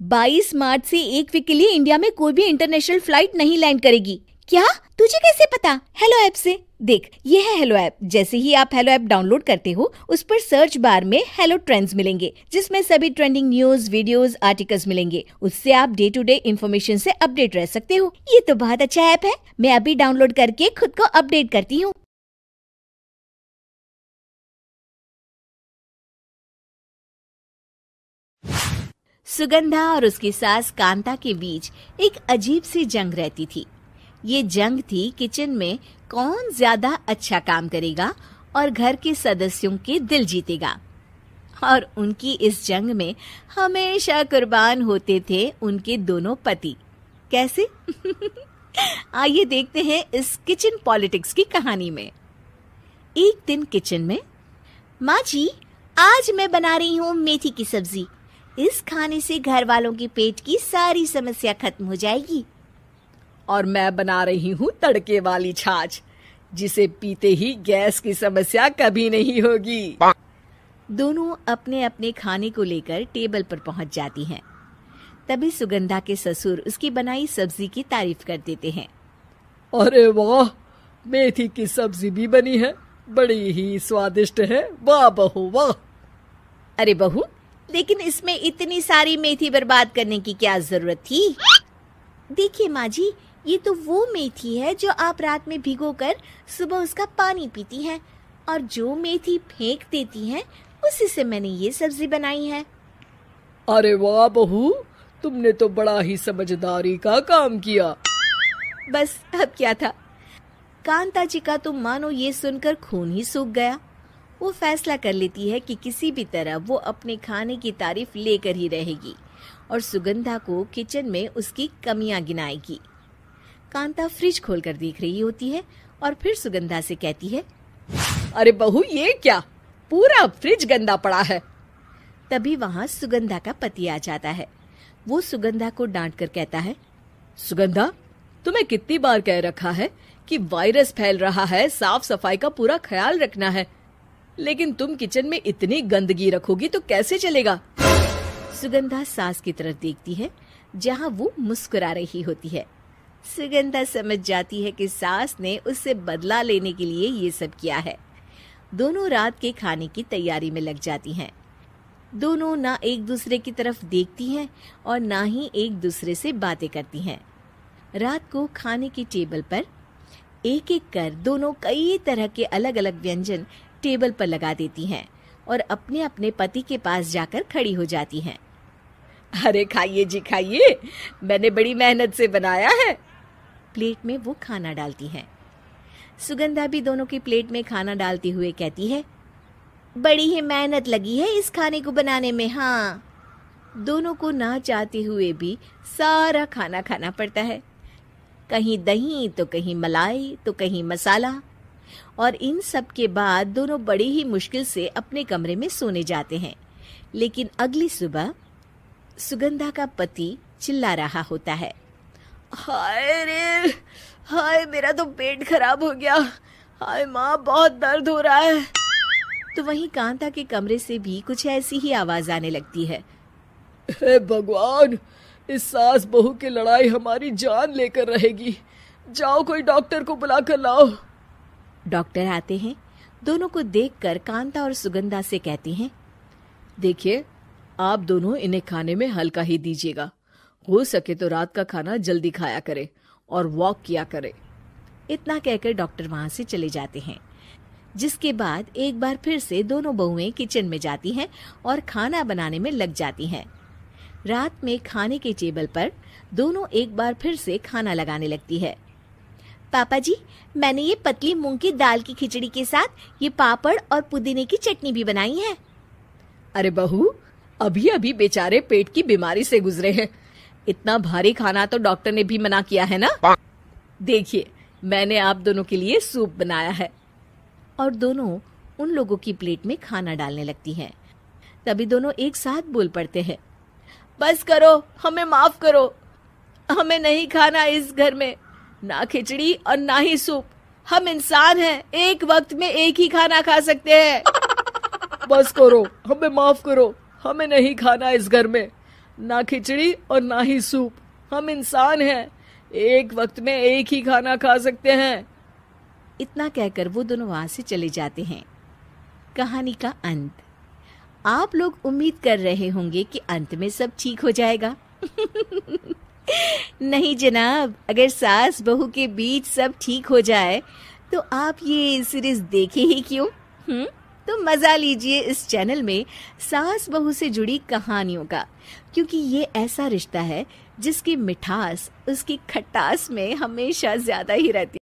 22 मार्च से 1 वीक के लिए इंडिया में कोई भी इंटरनेशनल फ्लाइट नहीं लैंड करेगी। क्या? तुझे कैसे पता? हेलो ऐप से। देख, ये है हेलो ऐप। जैसे ही आप हेलो ऐप डाउनलोड करते हो, उस पर सर्च बार में हेलो ट्रेंड्स मिलेंगे, जिसमें सभी ट्रेंडिंग न्यूज, वीडियोस, आर्टिकल्स मिलेंगे। उससे आप डे टू डे इन्फॉर्मेशन से अपडेट रह सकते हो। ये तो बहुत अच्छा ऐप है। मैं अभी डाउनलोड करके खुद को अपडेट करती हूँ। सुगंधा और उसकी सास कांता के बीच एक अजीब सी जंग रहती थी। ये जंग थी किचन में कौन ज्यादा अच्छा काम करेगा और घर के सदस्यों के दिल जीतेगा। और उनकी इस जंग में हमेशा कुर्बान होते थे उनके दोनों पति। कैसे? आइए देखते हैं इस किचन पॉलिटिक्स की कहानी में। एक दिन किचन में, माँ जी, आज मैं बना रही हूँ मेथी की सब्जी। इस खाने से घर वालों के पेट की सारी समस्या खत्म हो जाएगी। और मैं बना रही हूँ तड़के वाली छाछ, जिसे पीते ही गैस की समस्या कभी नहीं होगी। दोनों अपने अपने खाने को लेकर टेबल पर पहुंच जाती हैं। तभी सुगंधा के ससुर उसकी बनाई सब्जी की तारीफ कर देते हैं। अरे वाह, मेथी की सब्जी भी बनी है, बड़ी ही स्वादिष्ट है। वाह बहू वाह। अरे बहू, लेकिन इसमें इतनी सारी मेथी बर्बाद करने की क्या जरूरत थी? देखिए माँ जी, ये तो वो मेथी है जो आप रात में भिगोकर सुबह उसका पानी पीती हैं, और जो मेथी फेंक देती हैं, उसी से मैंने ये सब्जी बनाई है। अरे वाह बहू, तुमने तो बड़ा ही समझदारी का काम किया। बस अब क्या था। कांता जी का तो मानो ये सुनकर खून ही सूख गया। वो फैसला कर लेती है कि किसी भी तरह वो अपने खाने की तारीफ लेकर ही रहेगी और सुगंधा को किचन में उसकी कमियां गिनाएगी। कांता फ्रिज खोलकर देख रही होती है और फिर सुगंधा से कहती है, अरे बहू, ये क्या, पूरा फ्रिज गंदा पड़ा है। तभी वहां सुगंधा का पति आ जाता है। वो सुगंधा को डांट कर कहता है, सुगंधा, तुम्हें कितनी बार कह रखा है कि वायरस फैल रहा है, साफ सफाई का पूरा ख्याल रखना है, लेकिन तुम किचन में इतनी गंदगी रखोगी तो कैसे चलेगा। सुगंधा सास की तरफ देखती है, जहां वो मुस्कुरा रही होती है। सुगंधा समझ जाती है कि सास ने उससे बदला लेने के लिए ये सब किया है। दोनों रात के खाने की तैयारी में लग जाती हैं। दोनों ना एक दूसरे की तरफ देखती हैं और ना ही एक दूसरे से बातें करती हैं। रात को खाने की टेबल पर एक एक कर दोनों कई तरह के अलग अलग व्यंजन टेबल पर लगा देती हैं और अपने अपने पति के पास जाकर खड़ी हो जाती हैं। अरे खाइए जी खाइए, मैंने बड़ी मेहनत से बनाया है। प्लेट में वो खाना डालती हैं। सुगंधा भी दोनों की प्लेट में खाना डालते हुए कहती है, बड़ी ही मेहनत लगी है इस खाने को बनाने में। हाँ, दोनों को ना चाहते हुए भी सारा खाना खाना पड़ता है। कहीं दही तो कहीं मलाई तो कहीं मसाला। और इन सब के बाद दोनों बड़ी ही मुश्किल से अपने कमरे में सोने जाते हैं। लेकिन अगली सुबह सुगंधा का पति चिल्ला रहा होता है, हाय रे, हाय मेरा तो पेट खराब हो गया। हाय माँ, बहुत दर्द हो रहा है। तो वहीं कांता के कमरे से भी कुछ ऐसी ही आवाज आने लगती है। हे भगवान, इस सास बहू की लड़ाई हमारी जान लेकर रहेगी। जाओ कोई डॉक्टर को बुला कर लाओ। डॉक्टर आते हैं। दोनों को देखकर कांता और सुगंधा से कहती हैं, देखिए, आप दोनों इन्हें खाने में हल्का ही दीजिएगा। हो सके तो रात का खाना जल्दी खाया करे और वॉक किया करे। इतना कहकर डॉक्टर वहां से चले जाते हैं। जिसके बाद एक बार फिर से दोनों बहुएं किचन में जाती हैं और खाना बनाने में लग जाती हैं। रात में खाने के टेबल पर दोनों एक बार फिर से खाना लगाने लगती है। पापा जी, मैंने ये पतली मूंग की दाल की खिचड़ी के साथ ये पापड़ और पुदीने की चटनी भी बनाई है। अरे बहू, अभी अभी बेचारे पेट की बीमारी से गुजरे हैं। इतना भारी खाना तो डॉक्टर ने भी मना किया है ना। देखिए, मैंने आप दोनों के लिए सूप बनाया है। और दोनों उन लोगों की प्लेट में खाना डालने लगती हैं। तभी दोनों एक साथ बोल पड़ते हैं, बस करो, हमें माफ करो। हमें नहीं खाना इस घर में, ना खिचड़ी और ना ही सूप। हम इंसान हैं, एक वक्त में एक ही खाना खा सकते हैं। बस करो, हमें माफ करो, हमें नहीं खाना इस घर में। ना खिचड़ी और ना ही सूप। हम इंसान हैं, एक वक्त में एक ही खाना खा सकते हैं। इतना कहकर वो दोनों वहां से चले जाते हैं। कहानी का अंत। आप लोग उम्मीद कर रहे होंगे कि अंत में सब ठीक हो जाएगा। नहीं जनाब, अगर सास बहू के बीच सब ठीक हो जाए तो आप ये सीरीज देखे ही क्यों? तो मजा लीजिए इस चैनल में सास बहू से जुड़ी कहानियों का, क्योंकि ये ऐसा रिश्ता है जिसकी मिठास उसकी खटास में हमेशा ज्यादा ही रहती है।